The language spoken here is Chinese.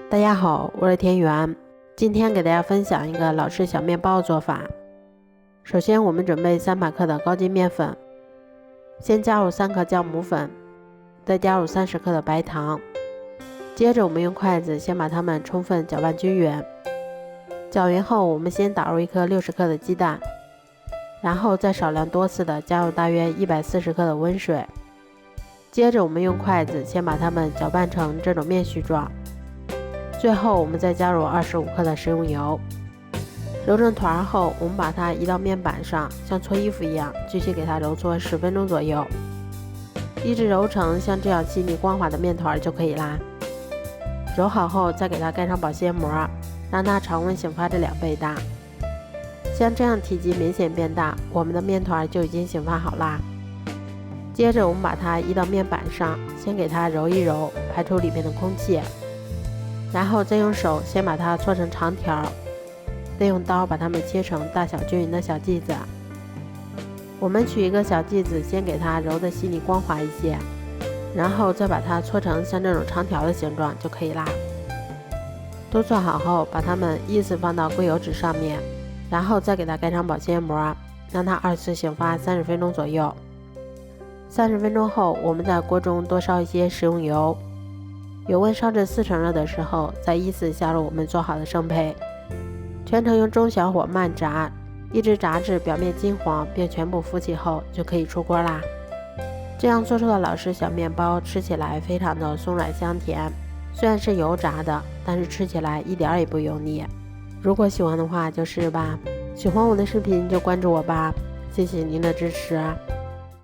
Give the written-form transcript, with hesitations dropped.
大家好，我是田园，今天给大家分享一个老式小面包做法。首先我们准备300克的高筋面粉，先加入3克酵母粉，再加入30克的白糖，接着我们用筷子先把它们充分搅拌均匀。搅匀后，我们先打入1颗60克的鸡蛋，然后再少量多次的加入大约140克的温水，接着我们用筷子先把它们搅拌成这种面絮状。最后我们再加入25克的食用油，揉成团后，我们把它移到面板上，像搓衣服一样，继续给它揉搓10分钟左右，一直揉成像这样细腻光滑的面团就可以啦。揉好后再给它盖上保鲜膜，让它常温醒发至2倍大。像这样体积明显变大，我们的面团就已经醒发好啦。接着我们把它移到面板上，先给它揉一揉，排出里面的空气。然后再用手先把它搓成长条，再用刀把它们切成大小均匀的小剂子。我们取一个小剂子，先给它揉得细腻光滑一些，然后再把它搓成像这种长条的形状就可以啦。都做好后，把它们依次放到硅油纸上面，然后再给它盖上保鲜膜，让它2次醒发30分钟左右。30分钟后，我们在锅中多烧一些食用油，油温烧至4成热的时候，再依次下入我们做好的生胚，全程用中小火慢炸，一直炸至表面金黄并全部浮起后就可以出锅啦。这样做出的老式小面包吃起来非常的松软香甜，虽然是油炸的，但是吃起来一点也不油腻。如果喜欢的话就试试吧，喜欢我的视频就关注我吧，谢谢您的支持。